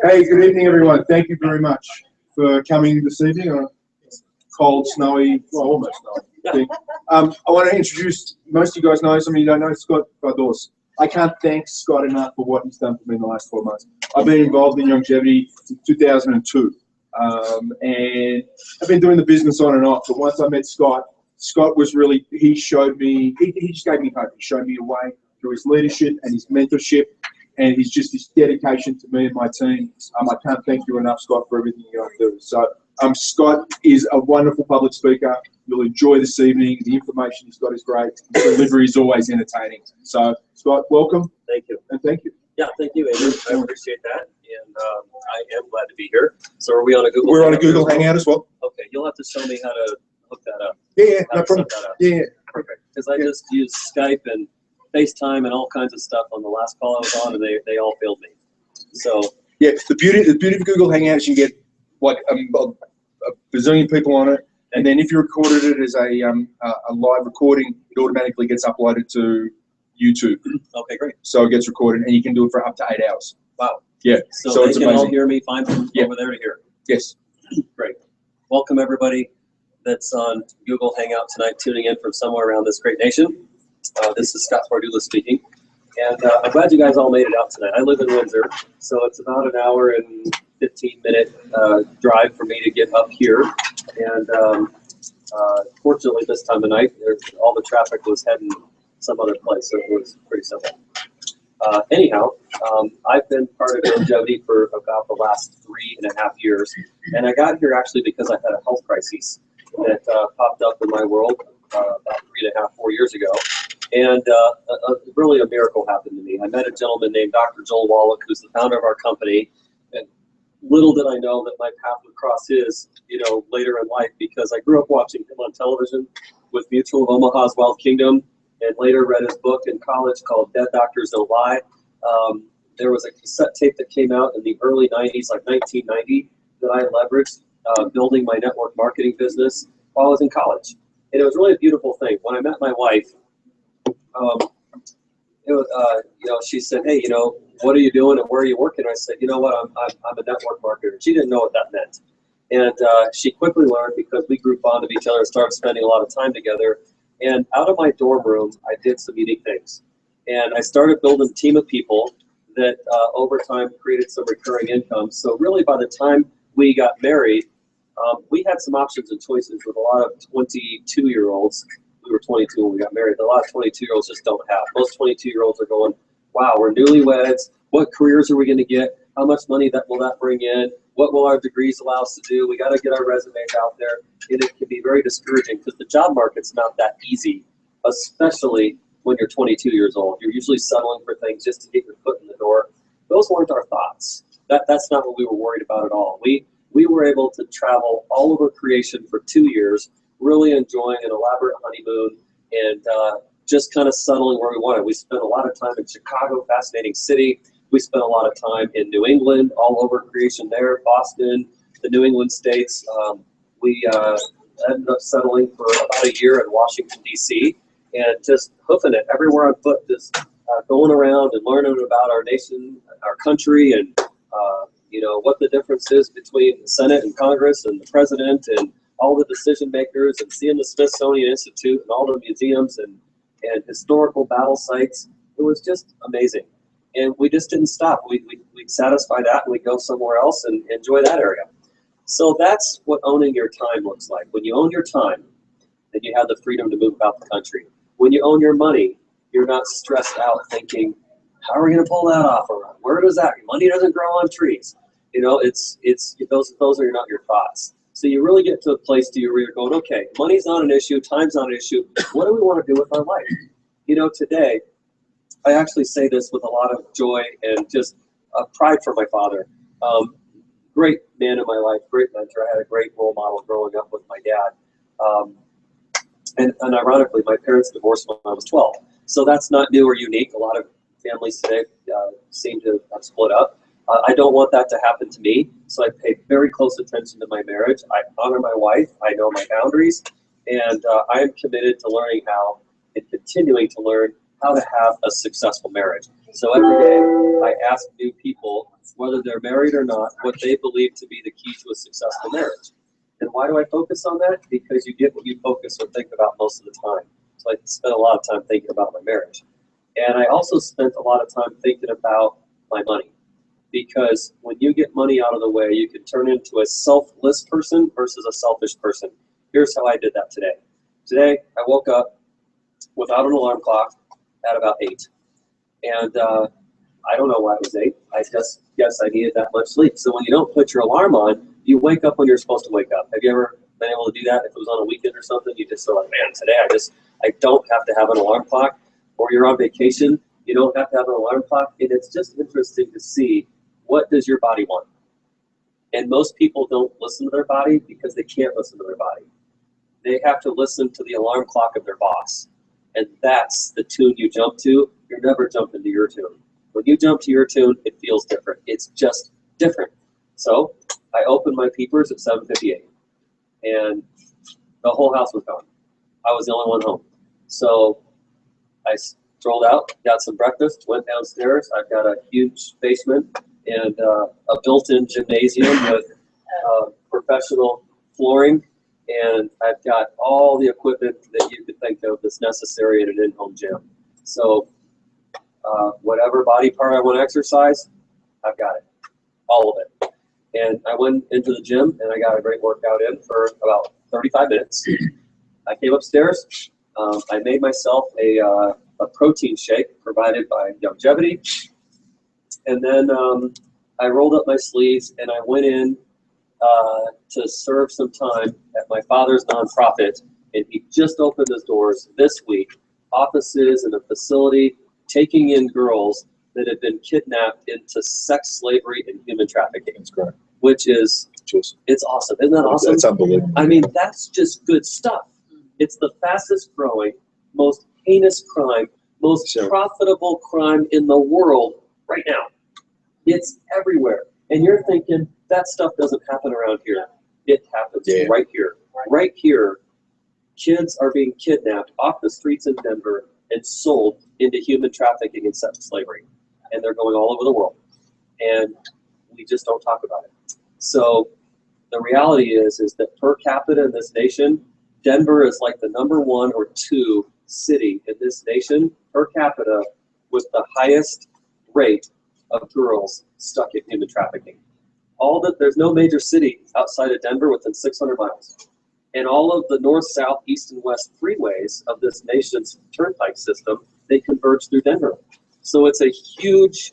Hey, good evening, everyone. Thank you very much for coming this evening on a cold, snowy, well, almost snowy thing. I want to introduce, most of you guys know, some of you don't know, Scott Dawes. I can't thank Scott enough for what he's done for me in the last 12 months. I've been involved in Youngevity since 2002. And I've been doing the business on and off, but once I met Scott, Scott was really, he showed me, he just gave me hope. He showed me a way through his leadership and his mentorship, and he's just his dedication to me and my team. I can't thank you enough, Scott, for everything you do. So Scott is a wonderful public speaker. You'll enjoy this evening. The information he's got is great. His delivery is always entertaining. So, Scott, welcome. Thank you. And thank you. Yeah, thank you, Andrew. I appreciate that, and I am glad to be here. So are we on a Google We're on a Google Hangout as well. Okay, you'll have to show me how to hook that up. Yeah, no problem. Yeah. Perfect. Because I just used Skype and FaceTime and all kinds of stuff on the last call I was on, and they all failed me. So yeah, the beauty of Google Hangouts, you get like a bazillion people on it, and then if you recorded it as a live recording, it automatically gets uploaded to YouTube. Okay, great. So it gets recorded, and you can do it for up to 8 hours. Wow. Yeah. So it's they can amazing. all hear me. Find them over there to hear. Yes. Great. Welcome everybody that's on Google Hangout tonight, tuning in from somewhere around this great nation. This is Scott Spardula speaking, and I'm glad you guys all made it out tonight. I live in Windsor, so it's about an hour and 15-minute drive for me to get up here, and fortunately this time of night, all the traffic was heading some other place, so it was pretty simple. Anyhow, I've been part of Youngevity for about the last 3.5 years, and I got here actually because I had a health crisis that popped up in my world about 3.5, 4 years ago. And really a miracle happened to me. I met a gentleman named Dr. Joel Wallach, who's the founder of our company. And little did I know that my path would cross his, later in life, because I grew up watching him on television with Mutual of Omaha's Wild Kingdom, and later read his book in college called Dead Doctors Don't Lie. There was a cassette tape that came out in the early 90s, like 1990, that I leveraged building my network marketing business while I was in college. And it was really a beautiful thing. When I met my wife, she said, "Hey, what are you doing and where are you working?" I said, "You know what? I'm a network marketer." She didn't know what that meant, and she quickly learned because we group bonded each other and started spending a lot of time together. And out of my dorm room, I did some unique things, and I started building a team of people that over time created some recurring income. So really, by the time we got married, we had some options and choices with a lot of 22-year-olds. We were 22 when we got married. A lot of 22-year-olds just don't have. Most 22-year-olds are going, wow, we're newlyweds. What careers are we going to get? How much money will that bring in? What will our degrees allow us to do? We got to get our resumes out there. And it can be very discouraging because the job market's not that easy, especially when you're 22 years old. You're usually settling for things just to get your foot in the door. Those weren't our thoughts. That's not what we were worried about at all. We were able to travel all over creation for 2 years, really enjoying an elaborate honeymoon and just kind of settling where we wanted. We spent a lot of time in Chicago, fascinating city. We spent a lot of time in New England, all over creation there, Boston, the New England states. We ended up settling for about a year in Washington, D.C., and just hoofing it everywhere on foot, just going around and learning about our nation, our country, and what the difference is between the Senate and Congress and the president and all the decision makers, and seeing the Smithsonian Institute and all the museums and historical battle sites. It was just amazing. And we just didn't stop. We'd satisfy that and we'd go somewhere else and enjoy that area. So that's what owning your time looks like. When you own your time, then you have the freedom to move about the country. When you own your money, you're not stressed out thinking, how are we going to pull that off? Or where does that, money doesn't grow on trees. Those are not your thoughts. So you really get to a place where you're going, okay, money's not an issue, time's not an issue. What do we want to do with our life? Today, I actually say this with a lot of joy and just pride for my father. Great man in my life, great mentor. I had a great role model growing up with my dad. And ironically, my parents divorced when I was 12. So that's not new or unique. A lot of families today seem to have split up. I don't want that to happen to me, so I pay very close attention to my marriage. I honor my wife. I know my boundaries, and I am committed to learning how and continuing to learn how to have a successful marriage. So every day I ask new people, whether they're married or not, what they believe to be the key to a successful marriage. And why do I focus on that? Because you get what you focus or think about most of the time. So I spent a lot of time thinking about my marriage. And I also spent a lot of time thinking about my money. Because when you get money out of the way, you can turn into a selfless person versus a selfish person. Here's how I did that today. Today, I woke up without an alarm clock at about 8. And I don't know why it was 8. I just guess I needed that much sleep. So when you don't put your alarm on, you wake up when you're supposed to wake up. Have you ever been able to do that? If it was on a weekend or something, you just feel like, man, today I don't have to have an alarm clock. Or you're on vacation, you don't have to have an alarm clock. And it's just interesting to see, what does your body want? And most people don't listen to their body because they can't listen to their body. They have to listen to the alarm clock of their boss. And that's the tune you jump to. You're never jumping to your tune. When you jump to your tune, it feels different. It's just different. So I opened my peepers at 7:58, and the whole house was gone. I was the only one home. So I strolled out, got some breakfast, went downstairs. I've got a huge basement and a built-in gymnasium with professional flooring, and I've got all the equipment that you could think of that's necessary in an in-home gym. So whatever body part I want to exercise, I've got it, all of it. And I went into the gym and I got a great workout in for about 35 minutes. I came upstairs. I made myself a protein shake provided by Youngevity. And then I rolled up my sleeves and I went in to serve some time at my father's nonprofit. And he just opened his doors this week, offices and a facility taking in girls that have been kidnapped into sex slavery and human trafficking. That's correct. Which is, it's awesome. Isn't that awesome? That's unbelievable. I mean, that's just good stuff. It's the fastest growing, most heinous crime, most profitable crime in the world right now. It's everywhere. And you're thinking, that stuff doesn't happen around here. It happens right here. Right here, kids are being kidnapped off the streets in Denver and sold into human trafficking and sex slavery. And they're going all over the world. And we just don't talk about it. So the reality is that per capita in this nation, Denver is like the #1 or 2 city in this nation per capita with the highest rate of girls stuck in human trafficking. There's no major city outside of Denver within 600 miles. And all of the north, south, east, and west freeways of this nation's turnpike system, they converge through Denver. So it's a huge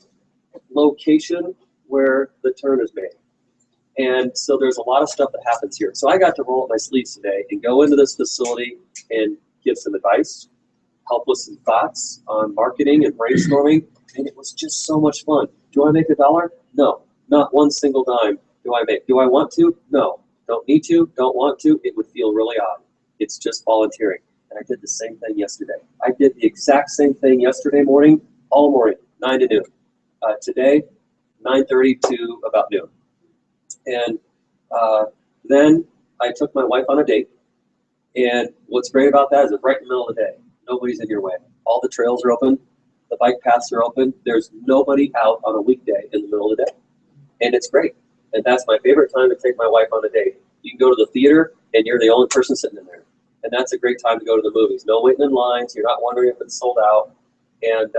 location where the turn is made. And so there's a lot of stuff that happens here. So I got to roll up my sleeves today and go into this facility and give some advice, help with some thoughts on marketing and brainstorming. And it was just so much fun. Do I make $1? No, not one single dime do I make. Do I want to? No. Don't need to, don't want to. It would feel really odd. It's just volunteering. And I did the same thing yesterday. I did the exact same thing yesterday morning, all morning, 9 to noon. Today, 9:30 to about noon. And then I took my wife on a date. And what's great about that is it's right in the middle of the day. Nobody's in your way. All the trails are open. The bike paths are open. There's nobody out on a weekday in the middle of the day. And it's great. And that's my favorite time to take my wife on a date. You can go to the theater and you're the only person sitting in there. And that's a great time to go to the movies. No waiting in lines. You're not wondering if it's sold out. And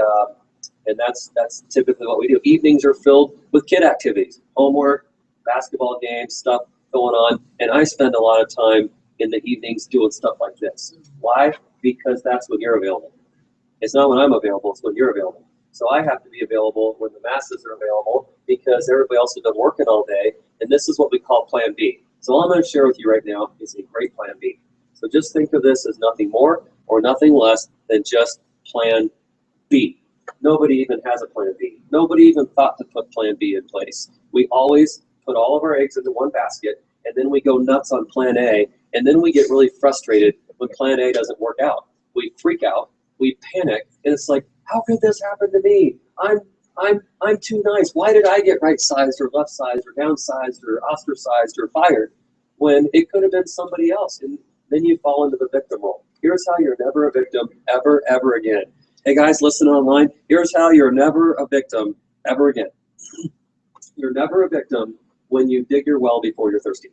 that's typically what we do. Evenings are filled with kid activities, homework, basketball games, stuff going on. And I spend a lot of time in the evenings doing stuff like this. Why? Because that's when you're available. It's not when I'm available, it's when you're available. So I have to be available when the masses are available because everybody else has been working all day. And this is what we call Plan B. So all I'm going to share with you right now is a great Plan B. So just think of this as nothing more or nothing less than just Plan B. Nobody even has a Plan B. Nobody even thought to put Plan B in place. We always put all of our eggs into one basket, and then we go nuts on Plan A, and then we get really frustrated when Plan A doesn't work out. We freak out, we panic, and it's like, how could this happen to me? I'm too nice. Why did I get right-sized or left-sized or downsized or ostracized or fired when it could have been somebody else? And then you fall into the victim role. Here's how you're never a victim ever, ever again. Hey guys, listen online. Here's how you're never a victim ever again. You're never a victim when you dig your well before you're thirsty.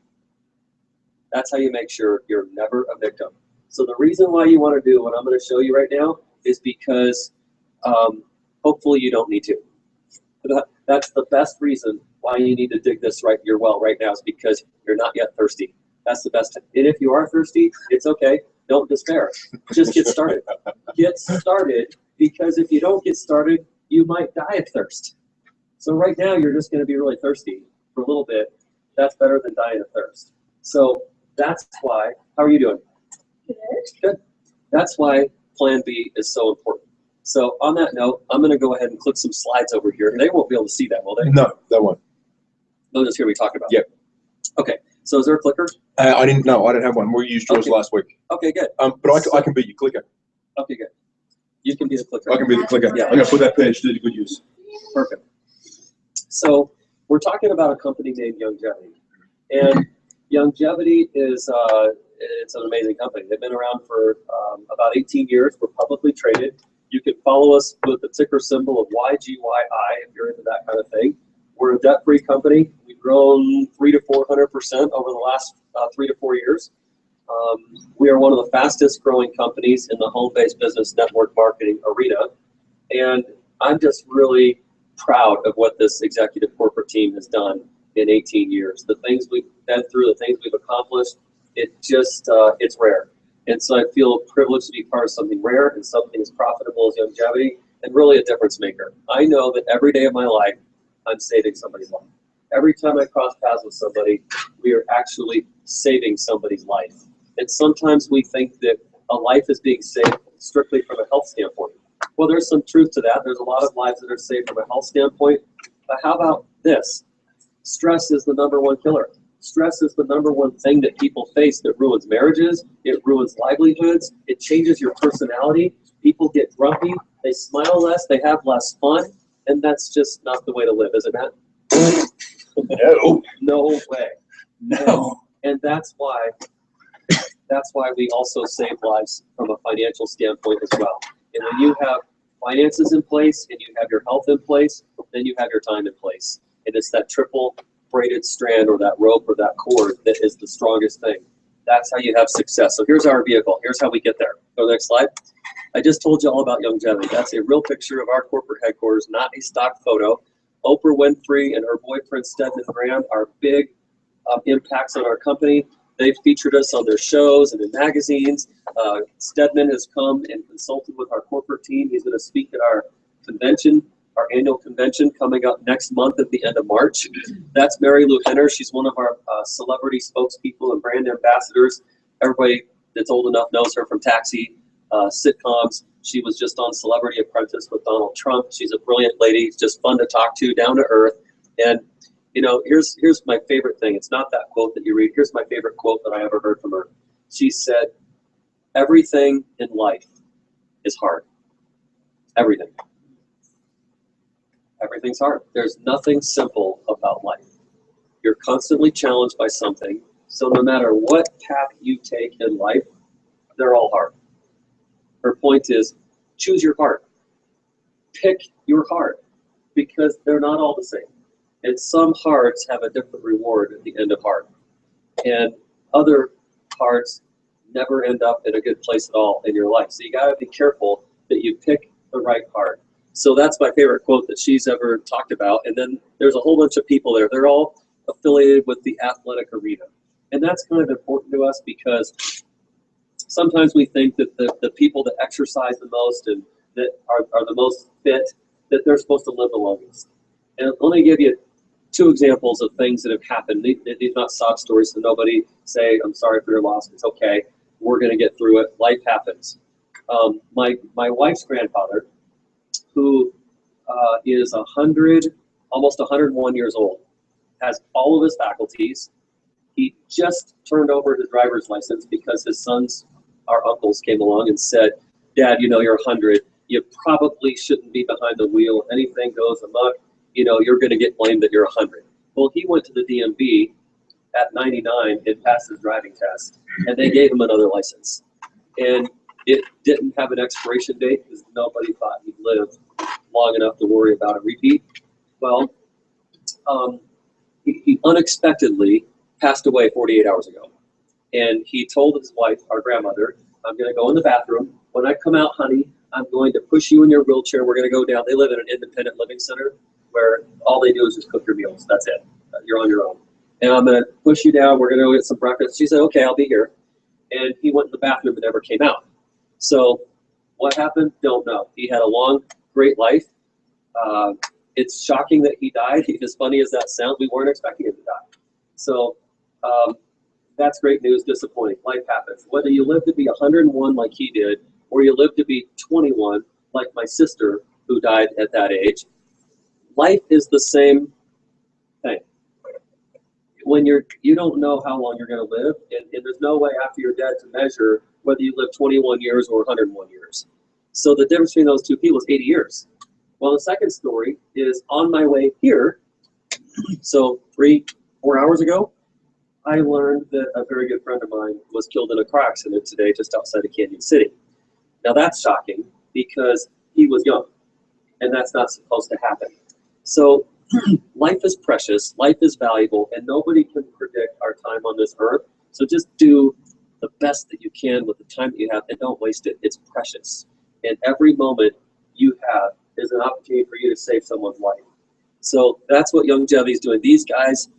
That's how you make sure you're never a victim. So the reason why you want to do what I'm going to show you right now is because hopefully you don't need to. That's the best reason why you need to dig your well right now is because you're not yet thirsty. That's the best time. And if you are thirsty, it's okay. Don't despair. Just get started. Get started, because if you don't get started, you might die of thirst. So right now you're just going to be really thirsty for a little bit. That's better than dying of thirst. So that's why, how are you doing? Good. Good. That's why Plan B is so important. So on that note, I'm going to go ahead and click some slides over here. They won't be able to see that, will they? No, that one. They'll just hear me talk about it. Yep. Okay. So is there a clicker? I didn't know. I didn't have one. We used yours last week. Okay, good. But I can be your clicker. Okay, good. You can be the clicker. I can be the clicker. Yeah. I'm going to put that page to good use. Perfect. So we're talking about a company named Youngevity. And Youngevity is it's an amazing company. They've been around for about 18 years. We're publicly traded. You can follow us with the ticker symbol of YGYI if you're into that kind of thing. We're a debt-free company. We've grown 300 to 400% over the last 3 to 4 years. We are one of the fastest growing companies in the home-based business network marketing arena. And I'm just really proud of what this executive corporate team has done in 18 years. The things we've been through, the things we've accomplished, it's rare. And so I feel privileged to be part of something rare and something as profitable as Youngevity, and really a difference maker. I know that every day of my life, I'm saving somebody's life. Every time I cross paths with somebody, we are actually saving somebody's life. And sometimes we think that a life is being saved strictly from a health standpoint. Well, there's some truth to that. There's a lot of lives that are saved from a health standpoint. But how about this? Stress is the #1 killer. Stress is the #1 thing that people face that ruins marriages, it ruins livelihoods, it changes your personality. People get grumpy, they smile less, they have less fun, and that's just not the way to live, is it, Matt? No. No way. No. And that's why we also save lives from a financial standpoint as well. And when you have finances in place and you have your health in place, then you have your time in place. And it's that triple braided strand or that rope or that cord that is the strongest thing. That's how you have success. So here's our vehicle. Here's how we get there. Go to the next slide. I just told you all about Youngevity. That's a real picture of our corporate headquarters, not a stock photo. Oprah Winfrey and her boyfriend Stedman Graham are big impacts on our company. They've featured us on their shows and in magazines. Stedman has come and consulted with our corporate team. He's going to speak at our convention, our annual convention coming up next month at the end of March. That's Mary Lou Henner. She's one of our celebrity spokespeople and brand ambassadors. Everybody that's old enough knows her from Taxi, sitcoms. She was just on Celebrity Apprentice with Donald Trump. She's a brilliant lady, just fun to talk to, down to earth. And you know, here's my favorite thing. It's not that quote that you read. Here's my favorite quote that I ever heard from her. She said, "Everything in life is hard. Everything. Everything's hard. There's nothing simple about life. You're constantly challenged by something. So no matter what path you take in life, they're all hard." Her point is, choose your heart. Pick your heart, because they're not all the same. And some hearts have a different reward at the end of heart. And other hearts never end up in a good place at all in your life. So you gotta be careful that you pick the right heart. So that's my favorite quote that she's ever talked about. And then there's a whole bunch of people there. They're all affiliated with the athletic arena. And that's kind of important to us because sometimes we think that the people that exercise the most and that are the most fit, that they're supposed to live the longest. And let me give you 2 examples of things that have happened. These are not sob stories, so nobody say, "I'm sorry for your loss." It's okay. We're going to get through it. Life happens. My wife's grandfather, who is almost 101 years old, has all of his faculties. He just turned over his driver's license because his sons, our uncles, came along and said, "Dad, you know you're 100. You probably shouldn't be behind the wheel. If anything goes amok, you know, you're going to get blamed that you're 100. Well, he went to the DMV at 99 and passed his driving test, and they gave him another license. And It didn't have an expiration date because nobody thought he'd live long enough to worry about a repeat. Well, he unexpectedly passed away 48 hours ago. And he told his wife, our grandmother, I'm going to go in the bathroom. When I come out, honey, I'm going to push you in your wheelchair. We're going to go down. They live in an independent living center where all they do is just cook your meals. That's it. You're on your own. And I'm going to push you down. We're going to go get some breakfast. She said, okay, I'll be here. And he went in the bathroom and never came out. So what happened? Don't know. He had a long, great life. It's shocking that he died. As funny as that sounds, we weren't expecting him to die. So that's great news, disappointing. Life happens. Whether you live to be 101 like he did, or you live to be 21 like my sister who died at that age, life is the same thing. When you don't know how long you're going to live, and there's no way after you're dead to measure whether you live 21 years or 101 years. So the difference between those two people is 80 years. Well, the second story is on my way here. So 3-4 hours ago, I learned that a very good friend of mine was killed in a car accident today just outside of Canyon City. Now that's shocking because he was young, and that's not supposed to happen. So life is precious, life is valuable, and nobody can predict our time on this earth. So just do the best that you can with the time that you have, and don't waste it. It's precious. And every moment you have is an opportunity for you to save someone's life. So that's what Youngevity is doing. These guys,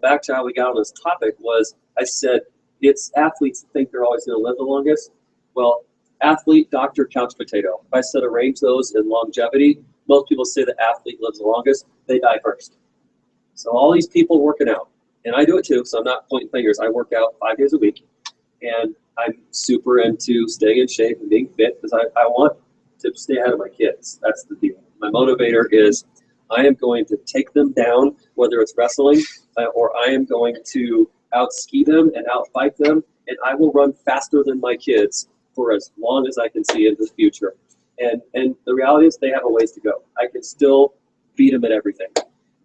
back to how we got on this topic was, I said, it's athletes that think they're always going to live the longest. Well, athlete, doctor, couch potato. If I said arrange those in longevity, most people say the athlete lives the longest. They die first. So all these people working out, and I do it too, so I'm not pointing fingers. I work out 5 days a week, and I'm super into staying in shape and being fit because I want to stay ahead of my kids. That's the deal. My motivator is I am going to take them down, whether it's wrestling or I am going to out-ski them and out-fight them, and I will run faster than my kids for as long as I can see into the future. And the reality is they have a ways to go. I can still beat them at everything.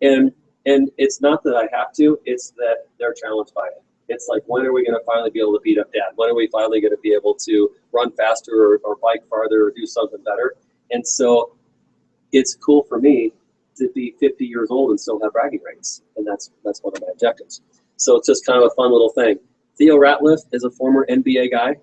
And it's not that I have to, it's that they're challenged by it. It's like, when are we going to finally be able to beat up dad? When are we finally going to be able to run faster or bike farther or do something better? And so it's cool for me to be 50 years old and still have bragging rights. And that's one of my objectives. So it's just kind of a fun little thing. Theo Ratliff is a former NBA guy.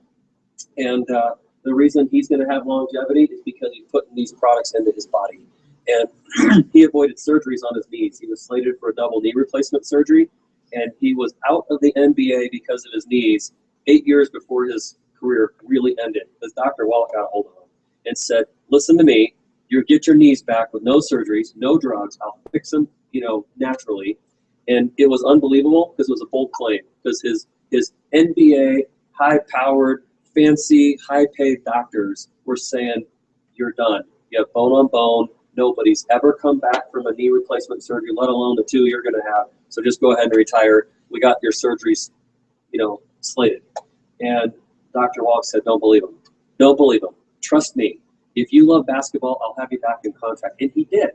And the reason he's going to have longevity is because he's putting these products into his body. And he avoided surgeries on his knees. He was slated for a double knee replacement surgery. And he was out of the NBA because of his knees 8 years before his career really ended. Because Dr. Wallach got a hold of him and said, listen to me, you get your knees back with no surgeries, no drugs. I'll fix them, naturally. And it was unbelievable because it was a bold claim. Because his NBA, high-powered, fancy, high-paid doctors were saying, you're done. You have bone on bone. Nobody's ever come back from a knee replacement surgery, let alone the 2 you're going to have. So just go ahead and retire. We got your surgeries, slated. And Dr. Wallach said, don't believe him. Don't believe him. Trust me. If you love basketball, I'll have you back in contract. And he did.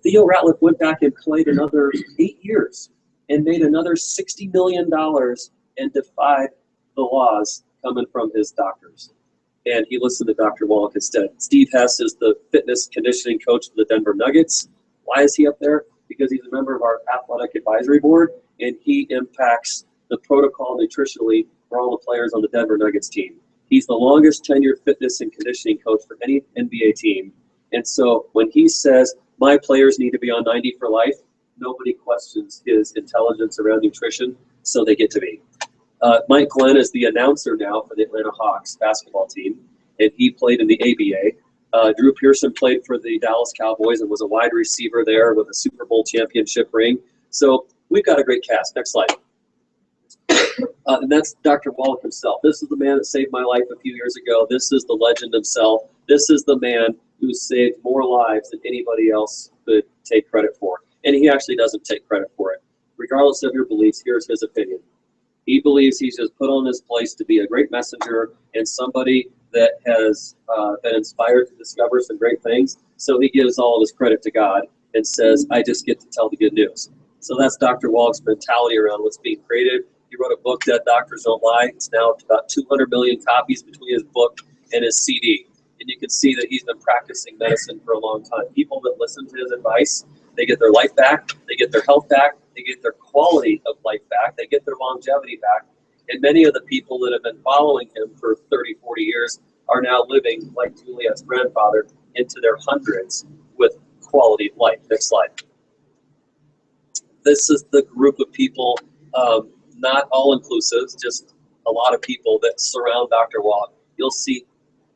Theo Ratliff went back and played another 8 years and made another $60 million and defied the laws coming from his doctors. And he listened to Dr. Wallach instead. Steve Hess is the fitness conditioning coach for the Denver Nuggets. Why is he up there? Because he's a member of our athletic advisory board, and he impacts the protocol nutritionally for all the players on the Denver Nuggets team. He's the longest tenured fitness and conditioning coach for any NBA team. And so when he says, my players need to be on 90 for life, nobody questions his intelligence around nutrition, so they get to be. Mike Glenn is the announcer now for the Atlanta Hawks basketball team, and he played in the ABA. Drew Pearson played for the Dallas Cowboys and was a wide receiver there with a Super Bowl championship ring. So we've got a great cast. Next slide. And that's Dr. Wallach himself. This is the man that saved my life a few years ago. This is the legend himself. This is the man who saved more lives than anybody else could take credit for. And he actually doesn't take credit for it. Regardless of your beliefs, here's his opinion. He believes he's just put on this place to be a great messenger and somebody that has been inspired to discover some great things. So he gives all of his credit to God and says, I just get to tell the good news. So that's Dr. Wallach's mentality around what's being created. He wrote a book that Doctors Don't Lie. It's now about 200 million copies between his book and his CD. And you can see that he's been practicing medicine for a long time. People that listen to his advice, they get their life back, they get their health back, they get their quality of life back, they get their longevity back. And many of the people that have been following him for 30, 40 years are now living, like Juliet's grandfather, into their hundreds with quality of life. Next slide. This is the group of people, not all inclusive, just a lot of people that surround Dr. Wallach. You'll see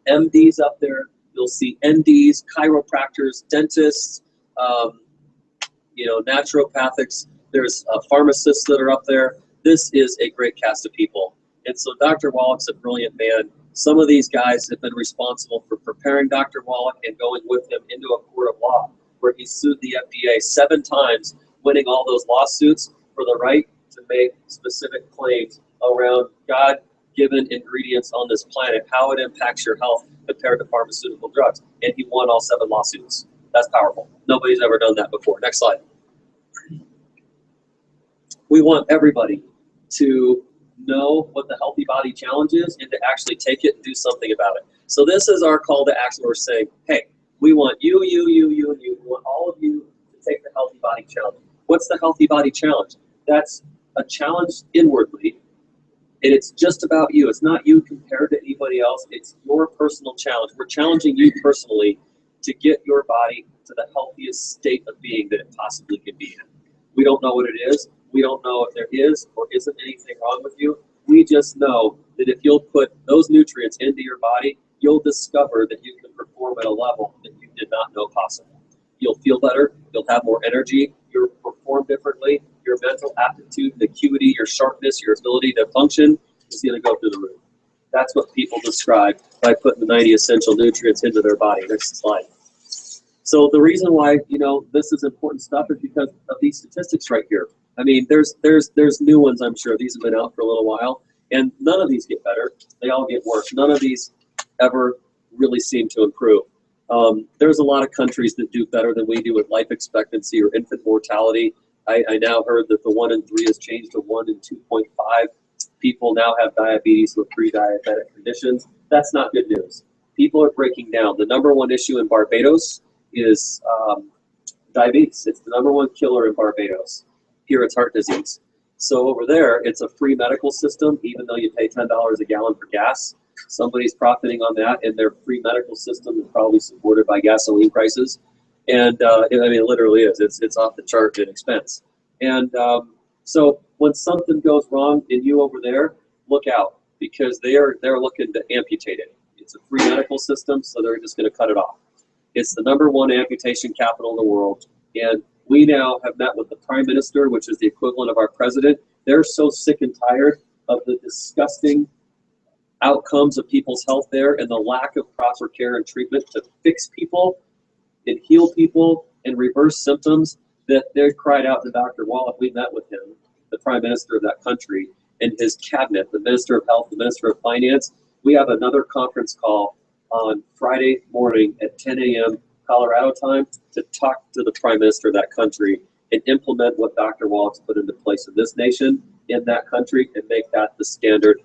MDs up there, you'll see NDs, chiropractors, dentists, naturopathics. There's pharmacists that are up there. This is a great cast of people. And so Dr. Wallach's a brilliant man. Some of these guys have been responsible for preparing Dr. Wallach and going with him into a court of law where he sued the FDA 7 times, winning all those lawsuits for the right to make specific claims around God-given ingredients on this planet, how it impacts your health compared to pharmaceutical drugs. And he won all 7 lawsuits. That's powerful. Nobody's ever done that before. Next slide. We want everybody to know what the Healthy Body Challenge is and to actually take it and do something about it. So this is our call to action. We're saying, hey, we want you, and you. We want all of you to take the Healthy Body Challenge. What's the Healthy Body Challenge? That's a challenge inwardly, and it's just about you. It's not you compared to anybody else. It's your personal challenge. We're challenging you personally to get your body to the healthiest state of being that it possibly can be in. We don't know what it is. We don't know if there is or isn't anything wrong with you. We just know that if you'll put those nutrients into your body, you'll discover that you can perform at a level that you did not know possible. You'll feel better. You'll have more energy. You'll perform differently. Your mental aptitude, the acuity, your sharpness, your ability to function is going to go through the roof. That's what people describe by putting the 90 essential nutrients into their body. Next slide. So the reason why, this is important stuff is because of these statistics right here. I mean, there's new ones, I'm sure. These have been out for a little while, and none of these get better. They all get worse. None of these ever really seem to improve. There's a lot of countries that do better than we do with life expectancy or infant mortality. I now heard that the 1 in 3 has changed to 1 in 2.5. People now have diabetes with pre-diabetic conditions. That's not good news. People are breaking down. The #1 issue in Barbados is diabetes. It's the #1 killer in Barbados. Here it's heart disease. So over there, it's a free medical system, even though you pay $10 a gallon for gas. Somebody's profiting on that, and their free medical system is probably supported by gasoline prices. And it literally is. It's off the chart in expense. And so when something goes wrong in you over there, look out, because they're looking to amputate it. It's a free medical system, so they're just going to cut it off. It's the #1 amputation capital in the world, and we now have met with the Prime Minister, which is the equivalent of our president. They're so sick and tired of the disgusting outcomes of people's health there and the lack of proper care and treatment to fix people and heal people and reverse symptoms that they cried out to Dr. Wallach. We met with him, the Prime Minister of that country, and his cabinet, the Minister of Health, the Minister of Finance. We have another conference call on Friday morning at 10 a.m. Colorado time to talk to the Prime Minister of that country and implement what Dr. Wallach's put into place in this nation, in that country, and make that the standard,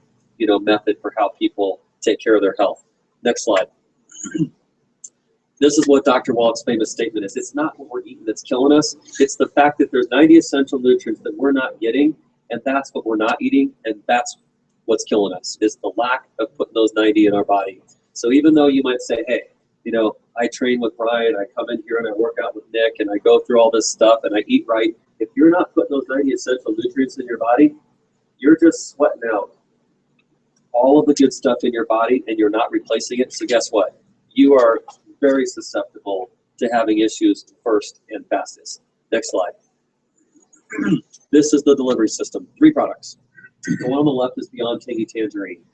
method for how people take care of their health. Next slide. This is what Dr. Wallach's famous statement is. It's not what we're eating that's killing us. It's the fact that there's 90 essential nutrients that we're not getting, and that's what we're not eating, and that's what's killing us, is the lack of putting those 90 in our body. So even though you might say, hey, I train with Brian, I come in here and I work out with Nick, and I go through all this stuff, and I eat right. If you're not putting those 90 essential nutrients in your body, you're just sweating out all of the good stuff in your body, and you're not replacing it. So guess what? You are very susceptible to having issues first and fastest. Next slide. This is the delivery system. 3 products. The one on the left is Beyond Tangy Tangerine.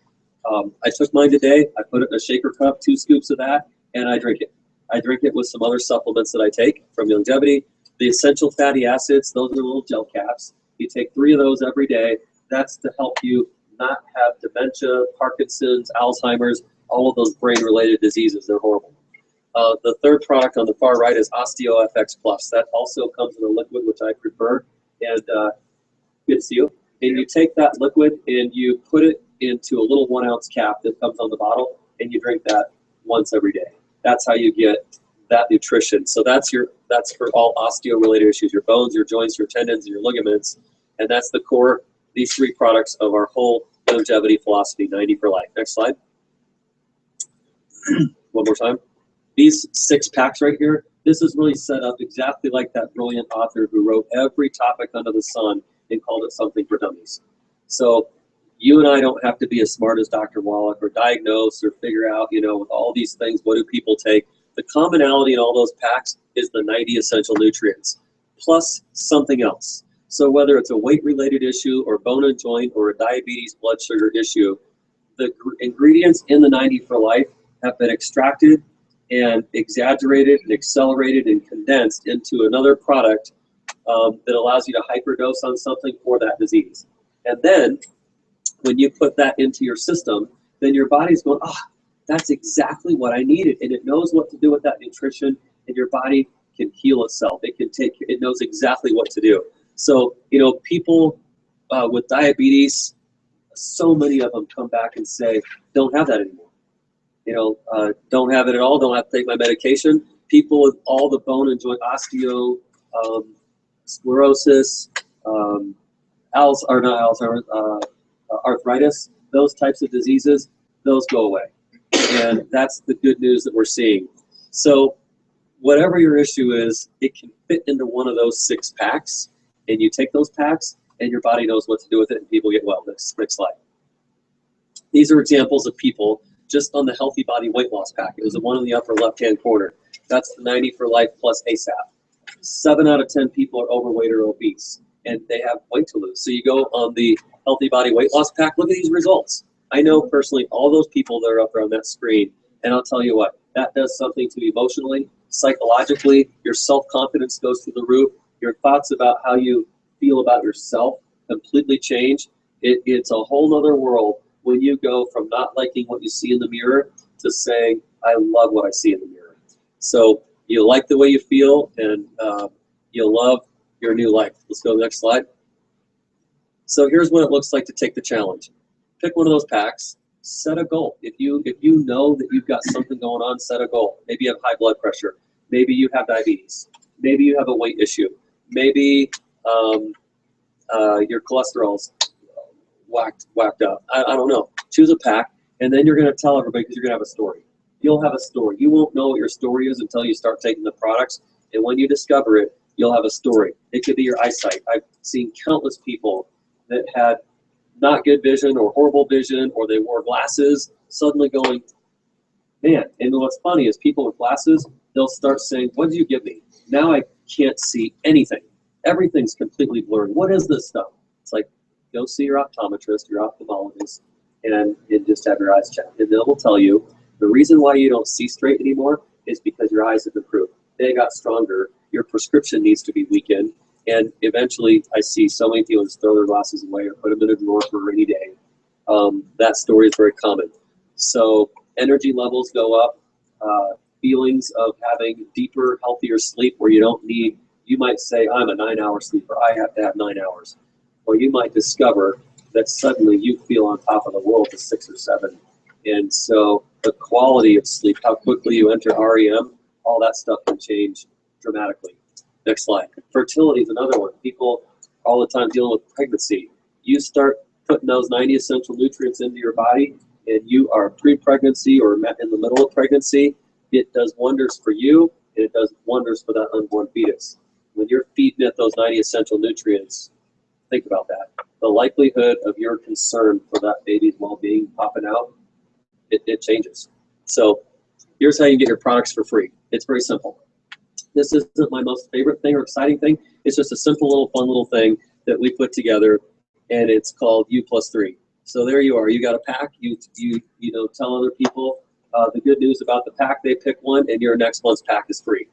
I took mine today. I put it in a shaker cup, 2 scoops of that, and I drink it. I drink it with some other supplements that I take from Youngevity. The essential fatty acids, those are little gel caps. You take 3 of those every day. That's to help you not have dementia, Parkinson's, Alzheimer's, all of those brain-related diseases. They're horrible. The third product on the far right is OsteoFX Plus. That also comes in a liquid, which I prefer. And good to see you. And you take that liquid and you put it into a little 1-ounce cap that comes on the bottle. and you drink that once every day. That's how you get that nutrition. So that's for all osteo-related issues, your bones, your joints, your tendons, your ligaments, and that's the core, these 3 products of our whole longevity philosophy, 90 for life. Next slide. One more time. These 6 packs right here, this is really set up exactly like that brilliant author who wrote every topic under the sun and called it something for dummies. So you and I don't have to be as smart as Dr. Wallach or diagnose or figure out, you know, with all these things, what do people take? The commonality in all those packs is the 90 essential nutrients, plus something else. So whether it's a weight-related issue or bone and joint or a diabetes blood sugar issue, the ingredients in the 90 for life have been extracted and exaggerated and accelerated and condensed into another product that allows you to hyperdose on something for that disease. And then when you put that into your system, then your body's going, that's exactly what I needed. And it knows what to do with that nutrition, and your body can heal itself. It knows exactly what to do. So, you know, people with diabetes, so many of them come back and say, don't have that anymore. You know, don't have it at all, don't have to take my medication. People with all the bone and joint osteo, sclerosis, arthritis, those types of diseases, those go away. And that's the good news that we're seeing. So whatever your issue is, it can fit into one of those 6 packs, and you take those packs and your body knows what to do with it, and people get well. Next slide. These are examples of people just on the Healthy Body Weight Loss Pack. It was the one in the upper left-hand corner. That's the 90 for life plus ASAP. 7 out of 10 people are overweight or obese, and they have weight to lose. So you go on the Healthy Body Weight Loss Pack, look at these results. I know personally all those people that are up there on that screen, and I'll tell you what, that does something to you emotionally, psychologically. Your self-confidence goes through the roof. Your thoughts about how you feel about yourself completely change. It's a whole other world when you go from not liking what you see in the mirror to saying, I love what I see in the mirror. So you like the way you feel, and you love your new life. Let's go to the next slide. So here's what it looks like to take the challenge. Pick one of those packs, set a goal. If you know that you've got something going on, set a goal. Maybe you have high blood pressure. Maybe you have diabetes. Maybe you have a weight issue. Maybe your cholesterol's whacked up. I don't know. Choose a pack, and then you're going to tell everybody, because you're going to have a story. You'll have a story. You won't know what your story is until you start taking the products, and when you discover it, you'll have a story. It could be your eyesight. I've seen countless people that had not good vision or horrible vision, or they wore glasses, suddenly going, man. And what's funny is people with glasses, they'll start saying, what did you give me? Now I can't see anything. Everything's completely blurry. What is this stuff? It's like, go see your optometrist, your ophthalmologist, and just have your eyes checked. And they'll tell you the reason why you don't see straight anymore is because your eyes have improved. They got stronger. Your prescription needs to be weakened. And eventually, I see so many people just throw their glasses away or put them in a drawer for a rainy day. That story is very common. So energy levels go up, feelings of having deeper, healthier sleep where you don't need, you might say, I'm a 9-hour sleeper. I have to have 9 hours. Or you might discover that suddenly you feel on top of the world to 6 or 7. And so the quality of sleep, how quickly you enter REM, all that stuff can change dramatically. Next slide. Fertility is another one. People all the time dealing with pregnancy. You start putting those 90 essential nutrients into your body, and you are pre-pregnancy or in the middle of pregnancy, it does wonders for you, and it does wonders for that unborn fetus. When you're feeding it those 90 essential nutrients, think about that. The likelihood of your concern for that baby's well-being popping out, it changes. So here's how you get your products for free. It's very simple. This isn't my most favorite thing or exciting thing. It's just a simple little fun little thing that we put together, and it's called U+3. So there you are. You got a pack. You know, tell other people the good news about the pack. They pick one, and your next month's pack is free.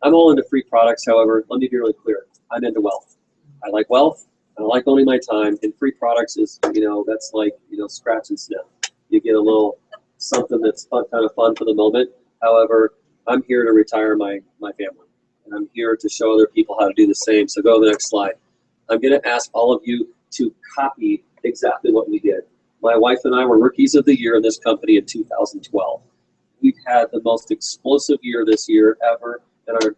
I'm all into free products. However, let me be really clear. I'm into wealth. I like wealth. I like owning my time. And free products is, you know, that's like, you know, scratch and sniff. You get a little something that's fun, kind of fun for the moment. However, I'm here to retire my family, and I'm here to show other people how to do the same. So go to the next slide. I'm going to ask all of you to copy exactly what we did. My wife and I were rookies of the year in this company in 2012. We've had the most explosive year this year ever in our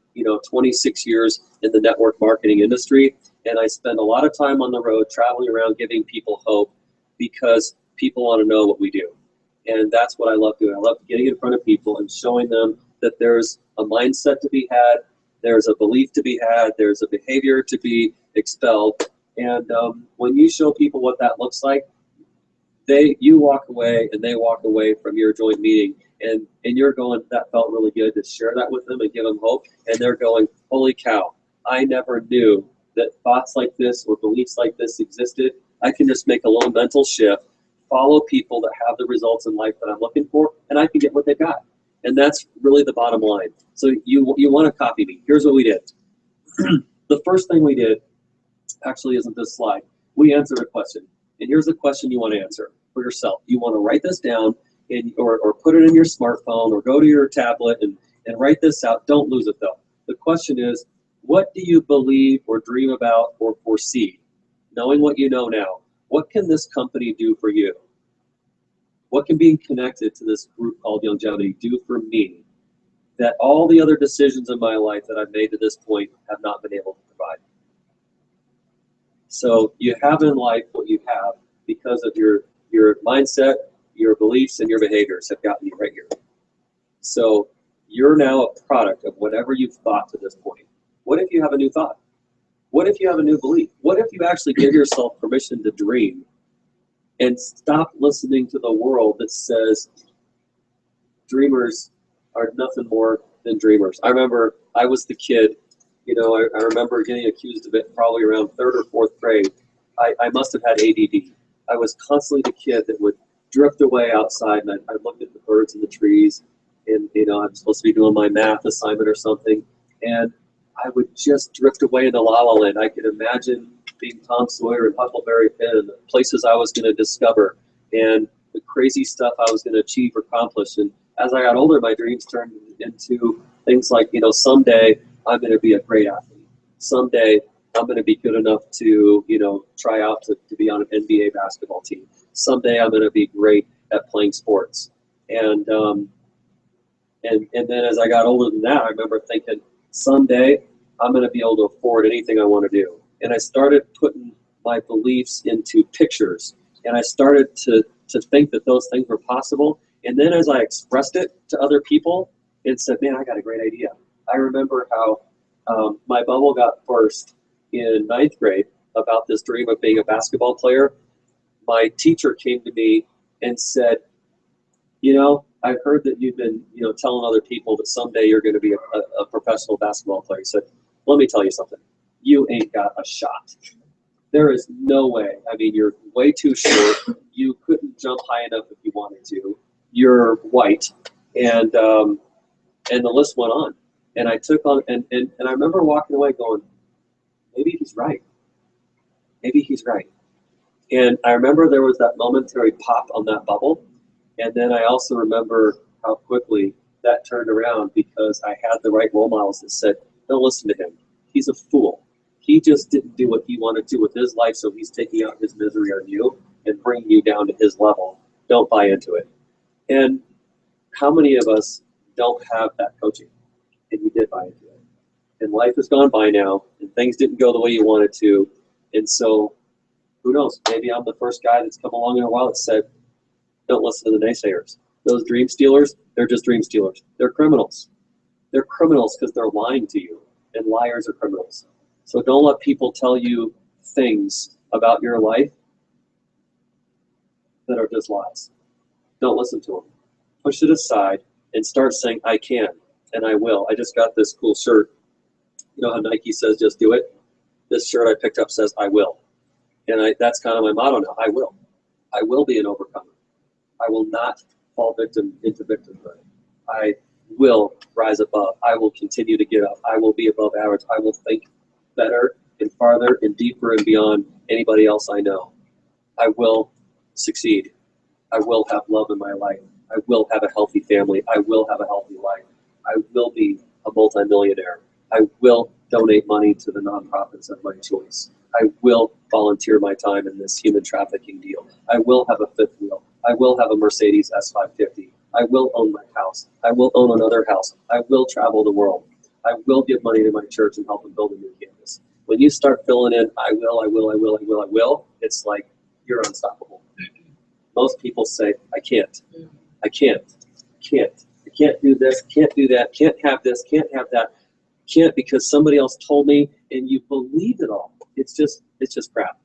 26 years in the network marketing industry. And I spend a lot of time on the road traveling around giving people hope because people want to know what we do. And that's what I love doing. I love getting in front of people and showing them that there's a mindset to be had, there's a belief to be had, there's a behavior to be expelled. And when you show people what that looks like, you walk away and they walk away from your joint meeting and you're going, that felt really good, to share that with them and give them hope. And they're going, holy cow, I never knew that thoughts like this or beliefs like this existed. I can just make a little mental shift, follow people that have the results in life that I'm looking for, and I can get what they got. And that's really the bottom line. So you want to copy me. Here's what we did. The first thing we did actually isn't this slide. We answered a question. And here's the question you want to answer for yourself. You want to write this down or put it in your smartphone or go to your tablet and write this out. Don't lose it though. The question is, what do you believe or dream about or foresee? Knowing what you know now, what can this company do for you? What can being connected to this group called Youngevity do for me that all the other decisions in my life that I've made to this point have not been able to provide? So you have in life what you have because of your mindset, your beliefs, and your behaviors have gotten you right here. So you're now a product of whatever you've thought to this point. What if you have a new thought? What if you have a new belief? What if you actually give yourself permission to dream and stop listening to the world that says dreamers are nothing more than dreamers? I remember I was the kid, I remember getting accused of it probably around 3rd or 4th grade. I must have had ADD. I was constantly the kid that would drift away outside, and I'd look at the birds and the trees, and I'm supposed to be doing my math assignment or something, and I would just drift away into La La Land. I could imagine being Tom Sawyer and Huckleberry Finn and the places I was going to discover and the crazy stuff I was going to achieve or accomplish. And as I got older, my dreams turned into things like, someday I'm going to be a great athlete. Someday I'm going to be good enough to, try out to be on an NBA basketball team. Someday I'm going to be great at playing sports. And then as I got older than that, I remember thinking, someday I'm going to be able to afford anything I want to do. And I started putting my beliefs into pictures. And I started to think that those things were possible. And then as I expressed it to other people, it said, man, I got a great idea. I remember how my bubble got burst in 9th grade about this dream of being a basketball player. My teacher came to me and said, I've heard that you've been, telling other people that someday you're going to be a professional basketball player. He said, let me tell you something. You ain't got a shot. There is no way. I mean, you're way too short. You couldn't jump high enough if you wanted to. You're white. And the list went on. And I took on, and I remember walking away going, maybe he's right. Maybe he's right. And I remember there was that momentary pop on that bubble. And then I also remember how quickly that turned around because I had the right role models that said, don't listen to him. He's a fool. He just didn't do what he wanted to with his life, so he's taking out his misery on you and bringing you down to his level. Don't buy into it. And how many of us don't have that coaching? And you did buy into it. And life has gone by now, and things didn't go the way you wanted to. And so, who knows? Maybe I'm the first guy that's come along in a while that said, don't listen to the naysayers. Those dream stealers, they're just dream stealers. They're criminals. They're criminals because they're lying to you, and liars are criminals. So don't let people tell you things about your life that are just lies. Don't listen to them. Push it aside and start saying, I can and I will. I just got this cool shirt. You know how Nike says, just do it? This shirt I picked up says, I will. And that's kind of my motto now. I will. I will be an overcomer. I will not fall victim into victimhood. I will rise above. I will continue to get up. I will be above average. I will think better and farther and deeper and beyond anybody else I know. I will succeed. I will have love in my life. I will have a healthy family. I will have a healthy life. I will be a multimillionaire. I will donate money to the nonprofits of my choice. I will volunteer my time in this human trafficking deal. I will have a fifth wheel. I will have a Mercedes S550. I will own my house. I will own another house. I will travel the world. I will give money to my church and help them build a new campus. When you start filling in, I will, it's like you're unstoppable. Most people say, I can't do this, can't do that, can't have this, can't have that, can't because somebody else told me, and you believe it all. It's just crap.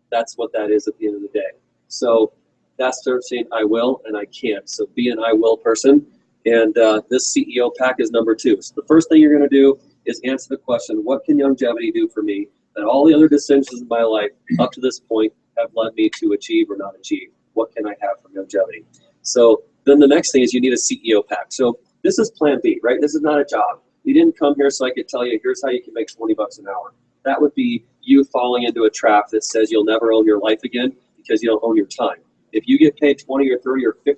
That's what that is at the end of the day. So that's saying I will and I can't. So be an I will person. And this CEO pack is number 2. So the first thing you're going to do is answer the question, what can Youngevity do for me that all the other decisions in my life up to this point have led me to achieve or not achieve? What can I have from Youngevity? So then the next thing is you need a CEO pack. So this is plan B, right? This is not a job. You didn't come here so I could tell you, here's how you can make 20 bucks an hour. That would be you falling into a trap that says you'll never own your life again because you don't own your time. If you get paid 20 or 30 or $50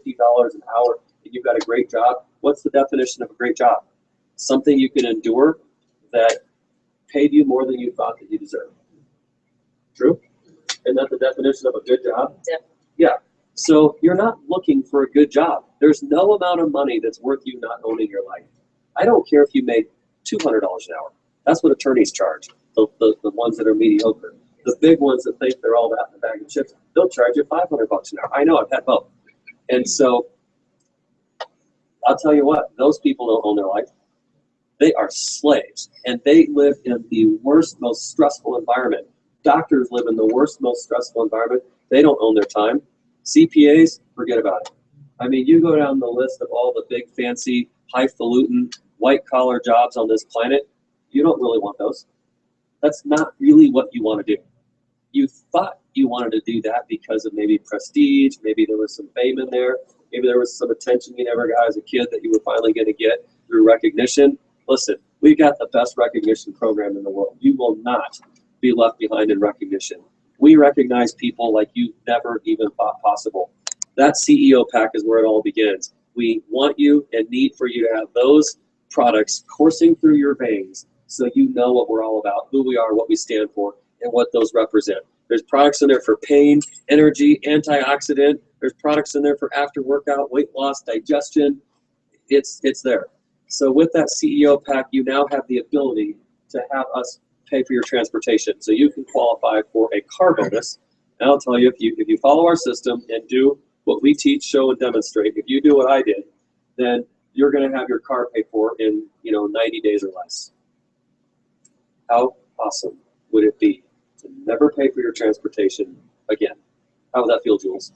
an hour and you've got a great job, what's the definition of a great job? Something you can endure that paid you more than you thought that you deserved. True? Isn't that the definition of a good job? Yeah. So you're not looking for a good job. There's no amount of money that's worth you not owning your life. I don't care if you made $200 an hour. That's what attorneys charge, the ones that are mediocre. The big ones that think they're all that in a bag of chips, they'll charge you $500 an hour. I know, I've had both. And so I'll tell you what, those people don't own their life. They are slaves, and they live in the worst, most stressful environment. Doctors live in the worst, most stressful environment. They don't own their time. CPAs, forget about it. I mean, you go down the list of all the big, fancy, highfalutin, white-collar jobs on this planet, you don't really want those. That's not really what you want to do. You thought you wanted to do that because of maybe prestige, maybe there was some fame in there, maybe there was some attention you never got as a kid that you were finally going to get through recognition. Listen, we've got the best recognition program in the world. You will not be left behind in recognition. We recognize people like you never even thought possible. That CEO pack is where it all begins. We want you and need for you to have those products coursing through your veins so you know what we're all about, who we are, what we stand for, and what those represent. There's products in there for pain, energy, antioxidant. There's products in there for after workout, weight loss, digestion. It's there. So with that CEO pack, you now have the ability to have us pay for your transportation. So you can qualify for a car bonus. And I'll tell you, if you follow our system and do what we teach, show, and demonstrate, if you do what I did, then you're going to have your car paid for in 90 days or less. How awesome would it be to never pay for your transportation again? How would that feel, Jules?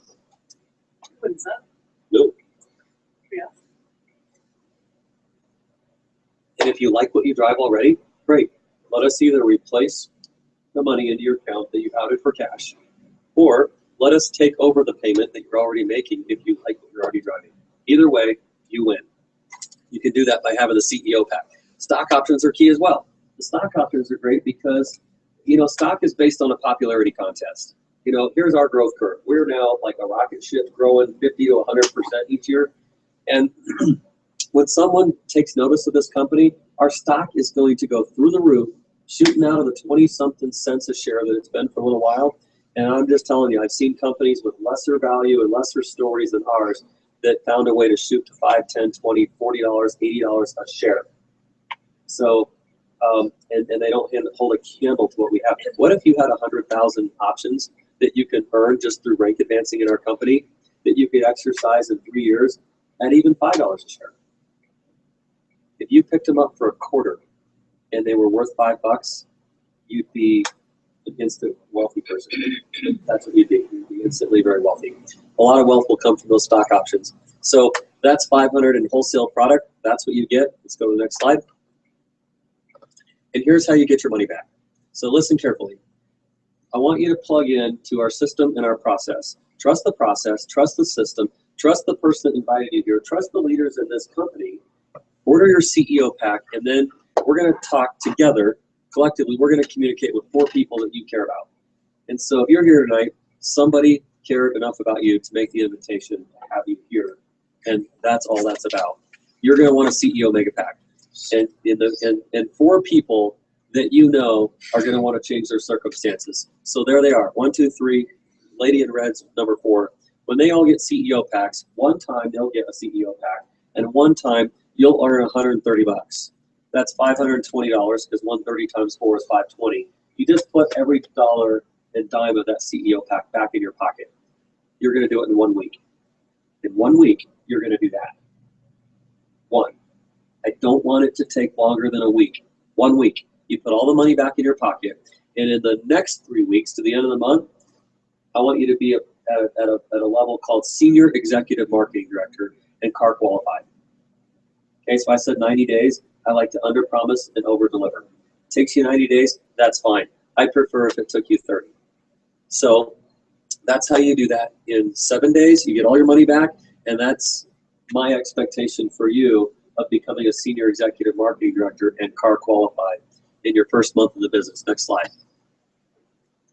What's up? No. Yeah. And if you like what you drive already, great. Let us either replace the money into your account that you outed for cash, or let us take over the payment that you're already making if you like what you're already driving. Either way, you win. You can do that by having the CEO pack. Stock options are key as well. The stock options are great because, stock is based on a popularity contest. Here's our growth curve. We're now like a rocket ship growing 50 to 100% each year. And when someone takes notice of this company, our stock is going to go through the roof, shooting out of the 20-something cents a share that it's been for a little while. And I'm just telling you, I've seen companies with lesser value and lesser stories than ours that found a way to shoot to $5, $10, $20, $40, $80 a share. So, and they don't hold a candle to what we have. What if you had 100,000 options that you can earn just through rank advancing in our company that you could exercise in 3 years at even $5 a share? If you picked them up for a quarter and they were worth $5, you'd be an instant wealthy person. That's what you'd be. You'd be instantly very wealthy. A lot of wealth will come from those stock options. So that's 500 in wholesale product. That's what you get. Let's go to the next slide. And here's how you get your money back. So listen carefully. I want you to plug in to our system and our process. Trust the process, trust the system, trust the person that invited you here, trust the leaders in this company. Order your CEO pack, and then we're going to talk together collectively. We're going to communicate with 4 people that you care about. And so if you're here tonight, somebody cared enough about you to make the invitation to have you here. And that's all that's about. You're going to want a CEO mega pack. And 4 people that you know are going to want to change their circumstances. So there they are, 1, 2, 3, lady in red's number 4. When they all get CEO packs, one time they'll get a CEO pack, and one time you'll earn $130. That's $520 because 130 times 4 is 520. You just put every dollar and dime of that CEO pack back in your pocket. You're going to do it in 1 week. In 1 week, you're going to do that. 1. I don't want it to take longer than a week. 1 week. You put all the money back in your pocket, and in the next 3 weeks to the end of the month, I want you to be at a level called Senior Executive Marketing Director and CAR qualified. Okay, so I said 90 days. I like to under-promise and over-deliver. Takes you 90 days, that's fine. I prefer if it took you 30. So that's how you do that. In 7 days, you get all your money back, and that's my expectation for you of becoming a Senior Executive Marketing Director and CAR qualified in your first month of the business. Next slide.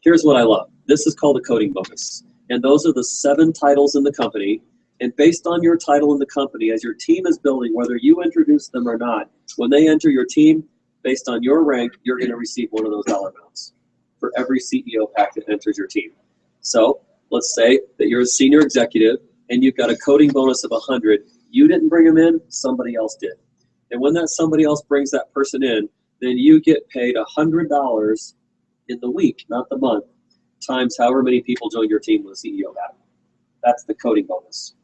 Here's what I love. This is called a coding bonus. And those are the 7 titles in the company. And based on your title in the company, as your team is building, whether you introduce them or not, when they enter your team, based on your rank, you're going to receive one of those dollar amounts for every CEO pack that enters your team. So let's say that you're a senior executive and you've got a coding bonus of 100. You didn't bring them in, somebody else did. And when that somebody else brings that person in, then you get paid $100 in the week, not the month, times however many people join your team with a CEO pack. That's the coding bonus.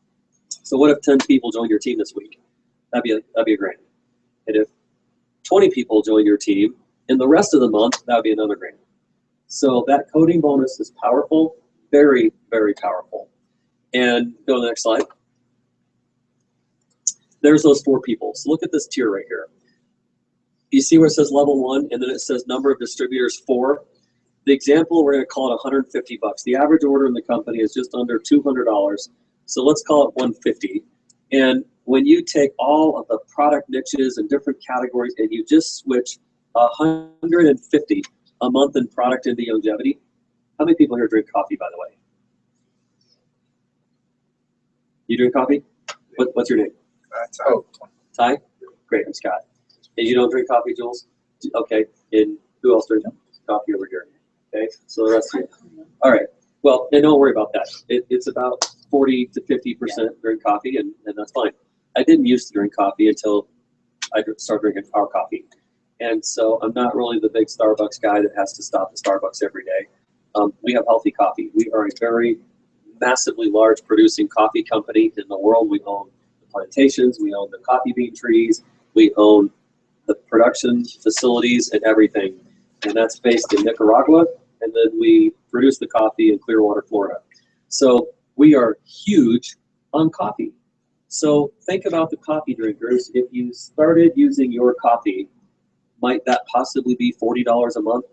So what if 10 people join your team this week? That'd be a grand. And if 20 people join your team in the rest of the month, that would be another grand. So that coding bonus is powerful, very, very powerful. And go to the next slide. There's those 4 people. So look at this tier right here. You see where it says level 1 and then it says number of distributors 4? The example, we're going to call it $150. The average order in the company is just under $200. So let's call it $150. And when you take all of the product niches and different categories and you just switch $150 a month in product into Youngevity, how many people here drink coffee, by the way? You drink coffee? What's your name? Ty? Great, I'm Scott. And you don't drink coffee, Jules? Okay, and who else drinks coffee over here? Okay, so the rest of you. All right, well, and don't worry about that. It's about 40 to 50% drink coffee, and that's fine. I didn't used to drink coffee until I started drinking our coffee. And so I'm not really the big Starbucks guy that has to stop at Starbucks every day. We have healthy coffee. We are a very massively large producing coffee company in the world. We own the plantations, we own the coffee bean trees, we own the production facilities and everything. And that's based in Nicaragua, and then we produce the coffee in Clearwater, Florida. So we are huge on coffee. So think about the coffee drinkers. If you started using your coffee, might that possibly be $40 a month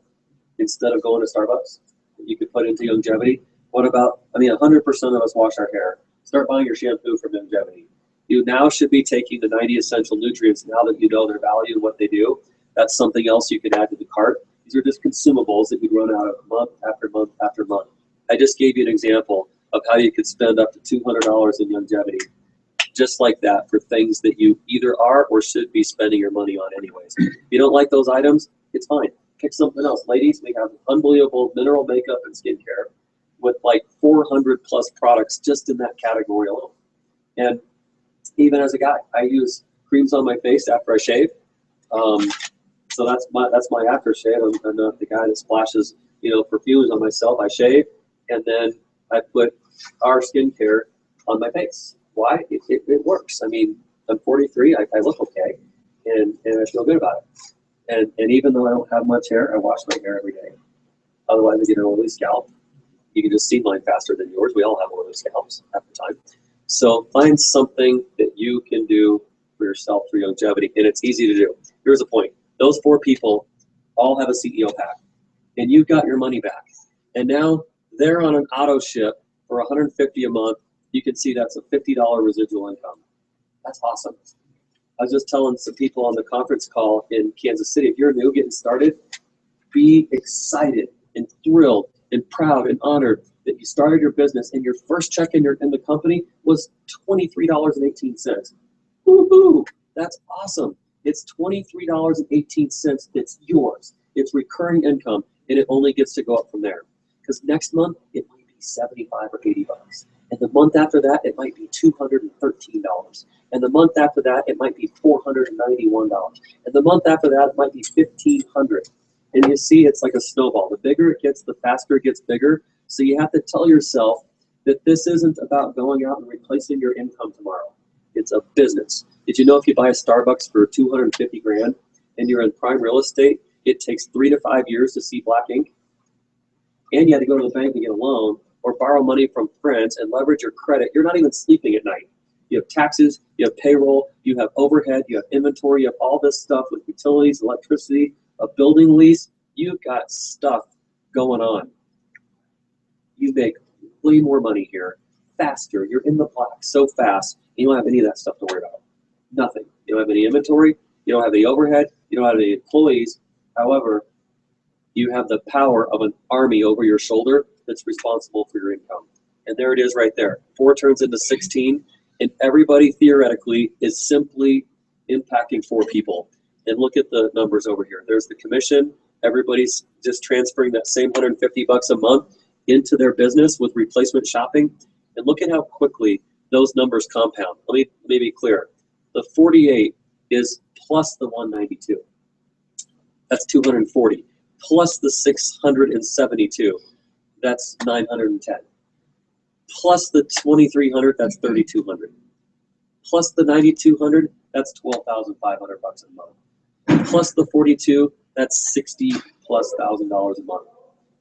instead of going to Starbucks? You could put into Youngevity. What about, 100% of us wash our hair. Start buying your shampoo from Youngevity. You now should be taking the 90 essential nutrients now that you know their value and what they do. That's something else you can add to the cart. These are just consumables that you'd run out of month after month after month. I just gave you an example of how you could spend up to $200 in Youngevity, just like that, for things that you either are or should be spending your money on anyways. If you don't like those items, it's fine. Pick something else. Ladies, we have unbelievable mineral makeup and skincare with like 400 plus products just in that category alone. And even as a guy, I use creams on my face after I shave. So that's my aftershave. I'm not the guy that splashes, perfumes on myself. I shave, and then I put our skincare on my face. Why? It works. I'm 43. I look okay, and I feel good about it. And even though I don't have much hair, I wash my hair every day. Otherwise, I get an oily scalp. You can just see mine faster than yours. We all have oily scalps at the time. So find something that you can do for yourself through Youngevity, and it's easy to do. Here's the point. Those 4 people all have a CEO pack, and you've got your money back. And now they're on an auto ship for $150 a month. You can see that's a $50 residual income. That's awesome. I was just telling some people on the conference call in Kansas City, if you're new getting started, be excited and thrilled and proud and honored that you started your business and your first check in the company was $23.18. Woohoo! That's awesome. It's $23.18 that's yours. It's recurring income, and it only gets to go up from there. Because next month, it might be 75 or 80 bucks. And the month after that, it might be $213. And the month after that, it might be $491. And the month after that, it might be $1,500. And you see, it's like a snowball. The bigger it gets, the faster it gets bigger. So you have to tell yourself that this isn't about going out and replacing your income tomorrow. It's a business. Did you know if you buy a Starbucks for 250 grand and you're in prime real estate, it takes 3 to 5 years to see black ink? And you had to go to the bank and get a loan or borrow money from friends and leverage your credit. You're not even sleeping at night. You have taxes, you have payroll, you have overhead, you have inventory, you have all this stuff with utilities, electricity, a building lease. You've got stuff going on. You make way more money here, faster. You're in the black so fast, and you don't have any of that stuff to worry about. Nothing. You don't have any inventory, you don't have any overhead, you don't have any employees. However, you have the power of an army over your shoulder that's responsible for your income. And there it is right there. 4 turns into 16, and everybody theoretically is simply impacting 4 people. And look at the numbers over here. There's the commission. Everybody's just transferring that same 150 bucks a month into their business with replacement shopping. And look at how quickly those numbers compound. Let me be clear. The 48 is plus the 192. That's 240. Plus the 672. That's 910. Plus the 2300, that's 3200. Plus the 9200, that's 12,500 bucks a month. Plus the 42, that's 60 plus $1,000 a month.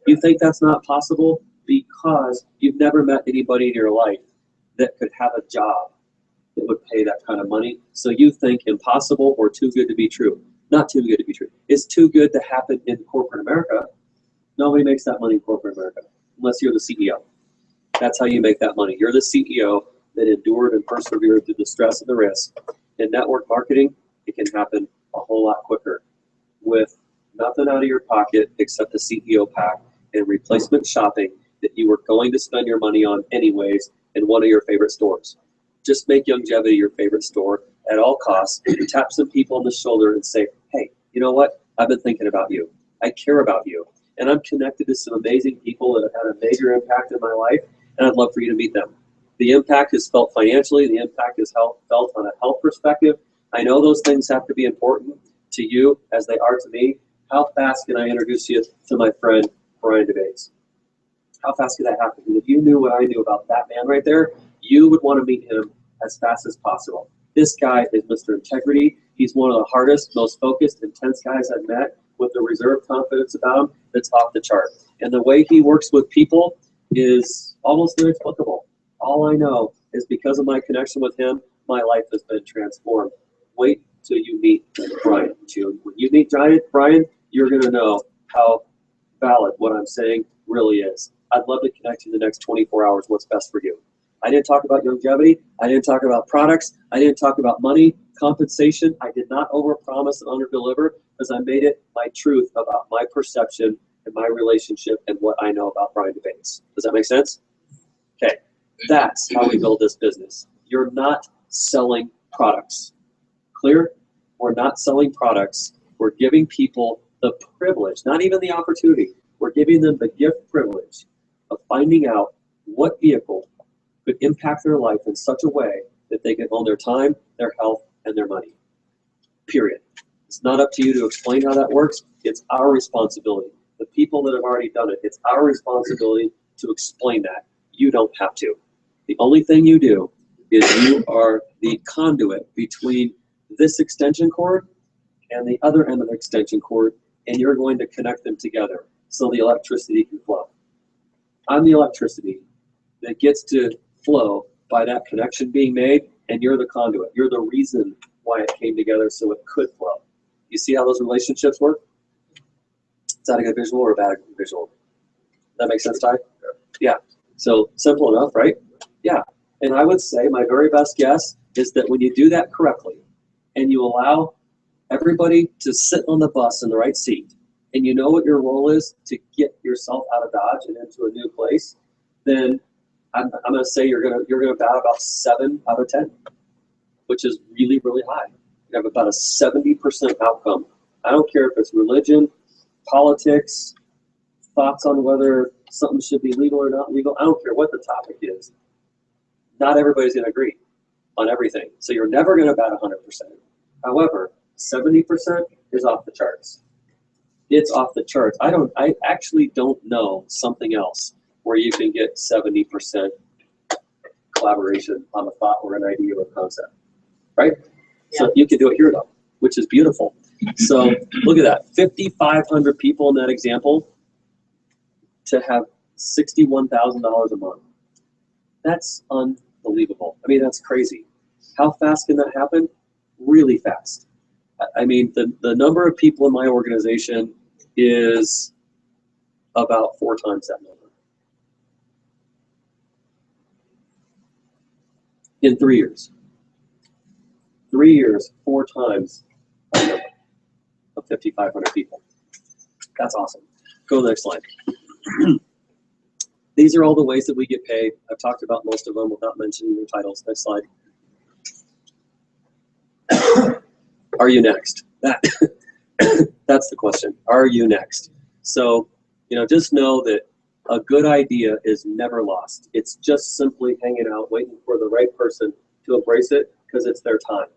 You think that's not possible because you've never met anybody in your life that could have a job that would pay that kind of money. So you think impossible or too good to be true. Not too good to be true. It's too good to happen in corporate America. Nobody makes that money in corporate America unless you're the CEO. That's how you make that money. You're the CEO that endured and persevered through the stress and the risk. In network marketing, it can happen a whole lot quicker with nothing out of your pocket except a CEO pack and replacement shopping that you were going to spend your money on anyways in one of your favorite stores. Just make Youngevity your favorite store at all costs. Tap some people on the shoulder and say, hey, you know what? I've been thinking about you. I care about you. And I'm connected to some amazing people that have had a major impact in my life, and I'd love for you to meet them. The impact is felt financially. The impact is felt on a health perspective. I know those things have to be important to you as they are to me. How fast can I introduce you to my friend, Brian DeBates? How fast could that happen? Because if you knew what I knew about that man right there, you would want to meet him as fast as possible. This guy is Mr. Integrity. He's one of the hardest, most focused, intense guys I've met with a reserve confidence about him that's off the chart. And the way he works with people is almost inexplicable. All I know is because of my connection with him, my life has been transformed. Wait till you meet Brian, June. When you meet Brian, you're going to know how valid what I'm saying really is. I'd love to connect you in the next 24 hours what's best for you. I didn't talk about Youngevity. I didn't talk about products. I didn't talk about money, compensation. I did not overpromise and underdeliver because I made it my truth about my perception and my relationship and what I know about Brian DeBates. Does that make sense? Okay, that's how we build this business. You're not selling products. Clear? We're not selling products. We're giving people the privilege, not even the opportunity. We're giving them the gift privilege of finding out what vehicle could impact their life in such a way that they can own their time, their health, and their money. Period. It's not up to you to explain how that works. It's our responsibility. The people that have already done it, it's our responsibility to explain that. You don't have to. The only thing you do is you are the conduit between this extension cord and the other end of the extension cord, and you're going to connect them together so the electricity can flow. I'm the electricity that gets to flow by that connection being made, and you're the conduit. You're the reason why it came together so it could flow. You see how those relationships work? Is that a good visual or a bad visual? That makes sense, Ty? Yeah. So simple enough, right? Yeah. And I would say my very best guess is that when you do that correctly and you allow everybody to sit on the bus in the right seat, and you know what your role is to get yourself out of Dodge and into a new place, then I'm going to say you're going to bat about 7 out of 10, which is really, really high. You have about a 70% outcome. I don't care if it's religion, politics, thoughts on whether something should be legal or not legal. I don't care what the topic is. Not everybody's going to agree on everything. So you're never going to bat 100%. However, 70% is off the charts. It's off the charts. I actually don't know something else where you can get 70% collaboration on a thought or an idea or concept, right? Yeah. So you can do it here though, which is beautiful. So look at that, 5,500 people in that example to have $61,000 a month. That's unbelievable. I mean, that's crazy. How fast can that happen? Really fast. I mean, the number of people in my organization is about 4 times that number. In 3 years. 3 years, 4 times that number of 5,500 people. That's awesome. Go to the next slide. These are all the ways that we get paid. I've talked about most of them without mentioning their titles. Next slide. Are you next? That's the question. Are you next? So, just know that a good idea is never lost. It's just simply hanging out, waiting for the right person to embrace it because it's their time.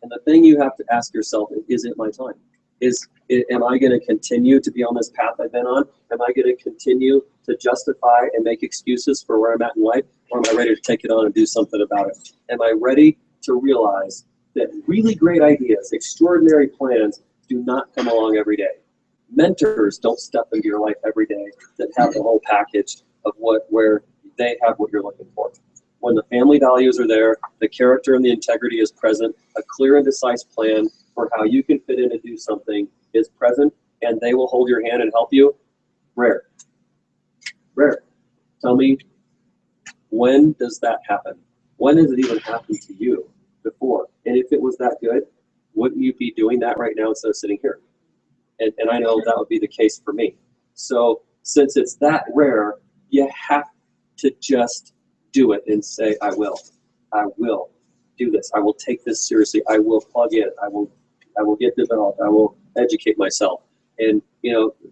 And the thing you have to ask yourself is it my time? Am I going to continue to be on this path I've been on? Am I going to continue to justify and make excuses for where I'm at in life? Or am I ready to take it on and do something about it? Am I ready to realize that really great ideas, extraordinary plans do not come along every day? Mentors don't step into your life every day that have the whole package of where they have what you're looking for. When the family values are there, the character and the integrity is present, a clear and concise plan for how you can fit in and do something is present, and they will hold your hand and help you. Rare. Rare. Tell me, when does that happen? When has it even happened to you before? And if it was that good, wouldn't you be doing that right now instead of sitting here? And I know that would be the case for me. So since it's that rare, you have to just do it and say, I will do this. I will take this seriously. I will plug in. I will get developed. I will educate myself. And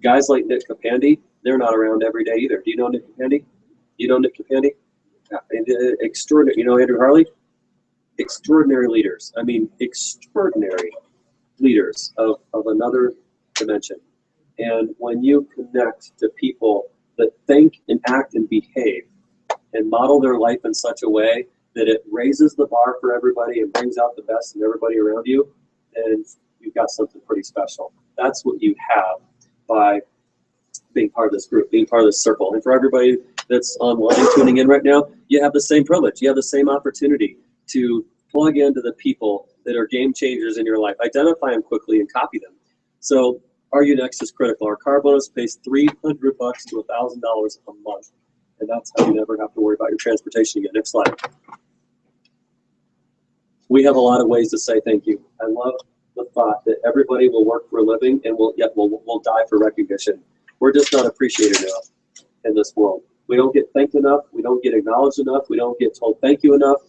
guys like Nick Capandi, they're not around every day either. Do you know Nick Capandi? You know Nick Capandi? Extraordinary. You know Andrew Harley? Extraordinary leaders. I mean, extraordinary leaders of another dimension. And when you connect to people that think and act and behave and model their life in such a way that it raises the bar for everybody and brings out the best in everybody around you, then you've got something pretty special. That's what you have by being part of this group, being part of this circle. And for everybody that's online tuning in right now, you have the same privilege. You have the same opportunity to plug into the people that are game changers in your life. Identify them quickly and copy them. So Are You Next is critical. Our car bonus pays $300 to $1,000 a month. And that's how you never have to worry about your transportation again. Next slide. We have a lot of ways to say thank you. I love the thought that everybody will work for a living and we'll die for recognition. We're just not appreciated enough in this world. We don't get thanked enough. We don't get acknowledged enough. We don't get told thank you enough.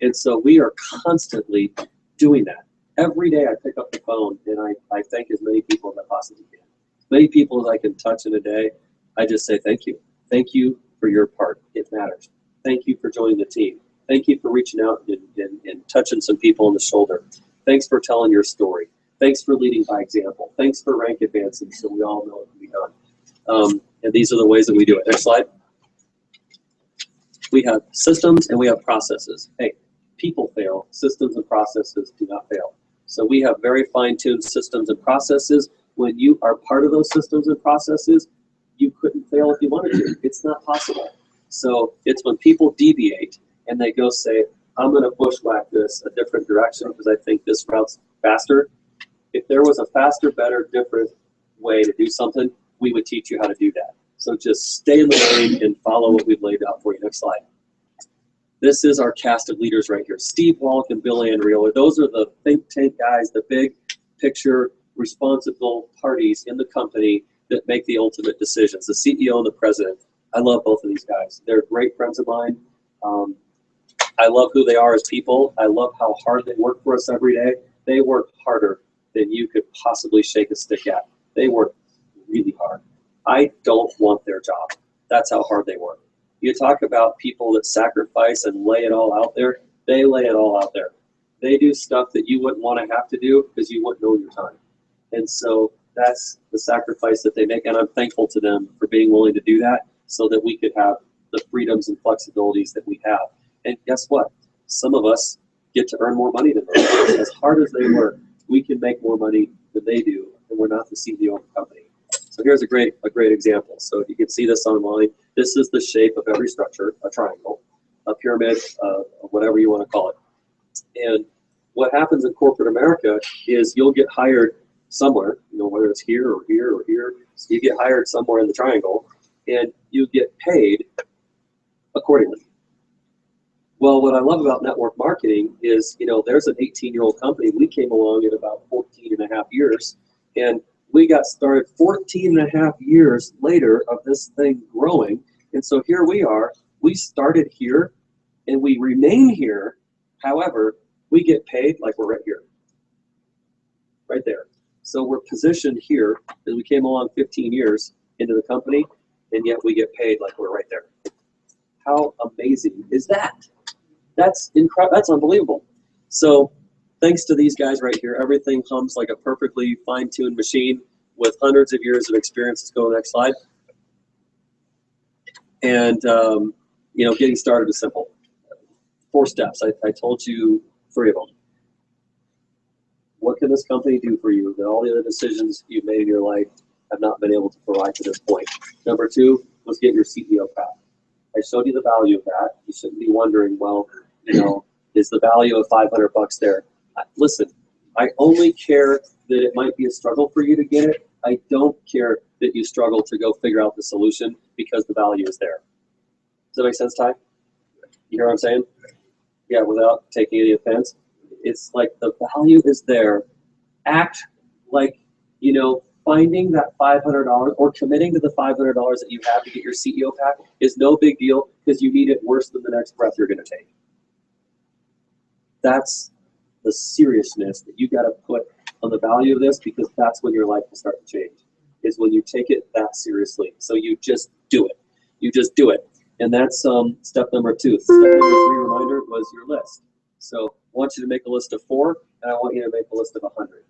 And so we are constantly doing that. Every day I pick up the phone and I thank as many people as I possibly can. As many people as I can touch in a day, I just say thank you. Thank you for your part. It matters. Thank you for joining the team. Thank you for reaching out and touching some people on the shoulder. Thanks for telling your story. Thanks for leading by example. Thanks for rank advancing so we all know it can be done. And these are the ways that we do it. Next slide. We have systems and we have processes. Hey, people fail. Systems and processes do not fail. So we have very fine-tuned systems and processes. When you are part of those systems and processes, you couldn't fail if you wanted to. It's not possible. So it's when people deviate and they go say, I'm going to bushwhack this a different direction because I think this route's faster. If there was a faster, better, different way to do something, we would teach you how to do that. So just stay in the lane and follow what we've laid out for you. Next slide. This is our cast of leaders right here. Steve Wallach and Bill Andriola. Those are the think tank guys, the big picture responsible parties in the company that make the ultimate decisions, the CEO and the president. I love both of these guys. They're great friends of mine. I love who they are as people. I love how hard they work for us every day. They work harder than you could possibly shake a stick at. They work really hard. I don't want their job. That's how hard they work. You talk about people that sacrifice and lay it all out there. They lay it all out there. They do stuff that you wouldn't want to have to do because you wouldn't know your time. And so that's the sacrifice that they make. And I'm thankful to them for being willing to do that so that we could have the freedoms and flexibilities that we have. And guess what? Some of us get to earn more money than them. As hard as they work, we can make more money than they do, and we're not the CEO of the company. So here's a great example. So if you can see this online, this is the shape of every structure: a triangle, a pyramid, whatever you want to call it. And what happens in corporate America is you'll get hired somewhere, whether it's here or here or here. So you get hired somewhere in the triangle, and you get paid accordingly. Well, what I love about network marketing is, there's an 18-year-old company. We came along in about 14 and a half years, and we got started 14 and a half years later of this thing growing. And so here we are. We started here, and we remain here. However, we get paid like we're right here, right there. So we're positioned here as we came along 15 years into the company, and yet we get paid like we're right there. How amazing is that? That's incredible. That's unbelievable. So thanks to these guys right here, everything hums like a perfectly fine-tuned machine with hundreds of years of experience. Let's go to the next slide. And, getting started is simple. 4 steps. I told you 3 of them. What can this company do for you that all the other decisions you've made in your life have not been able to provide to this point? Number 2 was get your CEO path. I showed you the value of that. You shouldn't be wondering, well, is the value of $500 there? Listen, I only care that it might be a struggle for you to get it. I don't care that you struggle to go figure out the solution because the value is there. Does that make sense, Ty? You hear what I'm saying? Yeah, without taking any offense. It's like the value is there. Act like, finding that $500 or committing to the $500 that you have to get your CEO pack is no big deal because you need it worse than the next breath you're going to take. That's the seriousness that you got to put on the value of this, because that's when your life will start to change, is when you take it that seriously. So you just do it. You just do it. And that's step number 2. Step number 3 reminder was your list. So I want you to make a list of 4, and I want you to make a list of 100.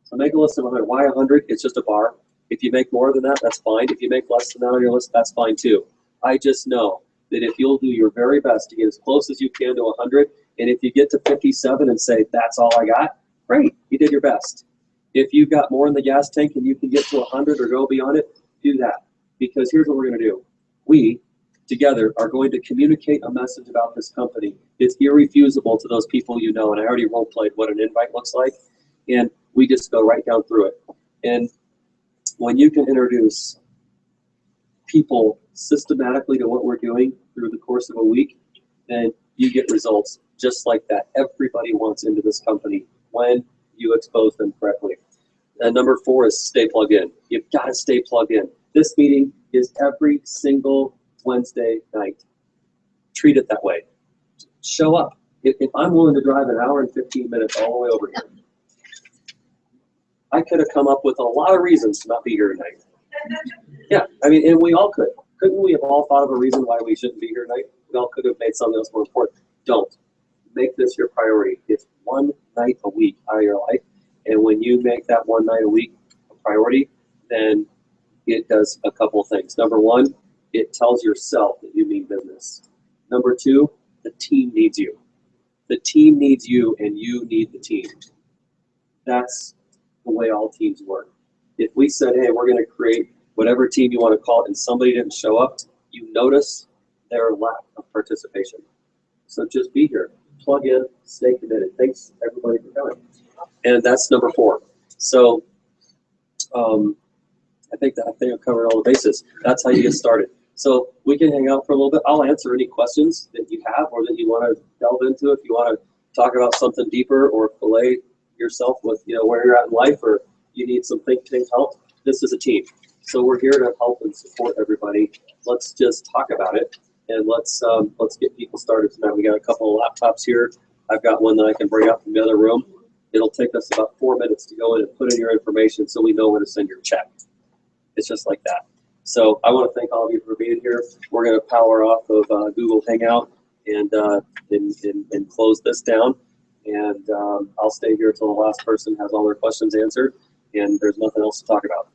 So make a list of 100. Why 100? It's just a bar. If you make more than that, that's fine. If you make less than that on your list, that's fine too. I just know that if you'll do your very best to get as close as you can to 100, and if you get to 57 and say, that's all I got, great, you did your best. If you've got more in the gas tank and you can get to 100 or go beyond it, do that. Because here's what we're going to do. We, together, are going to communicate a message about this company. It's irrefusable to those people you know, and I already role-played what an invite looks like. And we just go right down through it. And when you can introduce people systematically to what we're doing through the course of a week, then you get results just like that. Everybody wants into this company when you expose them correctly. And number 4 is stay plugged in. You've got to stay plugged in. This meeting is every single Wednesday night. Treat it that way. Show up. If I'm willing to drive an hour and 15 minutes all the way over here, I could have come up with a lot of reasons to not be here tonight. Yeah, and we all could. Couldn't we have all thought of a reason why we shouldn't be here tonight? We all could have made something else more important. Don't. Make this your priority. It's one night a week out of your life. And when you make that one night a week a priority, then it does a couple of things. Number 1, it tells yourself that you mean business. Number 2, the team needs you. The team needs you, and you need the team. That's the way all teams work. If we said, hey, we're going to create whatever team you want to call it, and somebody didn't show up, you notice their lack of participation. So just be here. Plug in, stay committed. Thanks, everybody, for coming. And that's number 4. So I think I've covered all the bases. That's how you get started. So we can hang out for a little bit. I'll answer any questions that you have or that you want to delve into. If you want to talk about something deeper or fillet yourself with where you're at in life, or you need some think tank help, this is a team. So we're here to help and support everybody. Let's just talk about it, and let's get people started tonight. We got a couple of laptops here. I've got one that I can bring up from the other room. It'll take us about 4 minutes to go in and put in your information so we know where to send your check. It's just like that. So I want to thank all of you for being here. We're going to power off of Google Hangout and close this down. And I'll stay here until the last person has all their questions answered, and there's nothing else to talk about.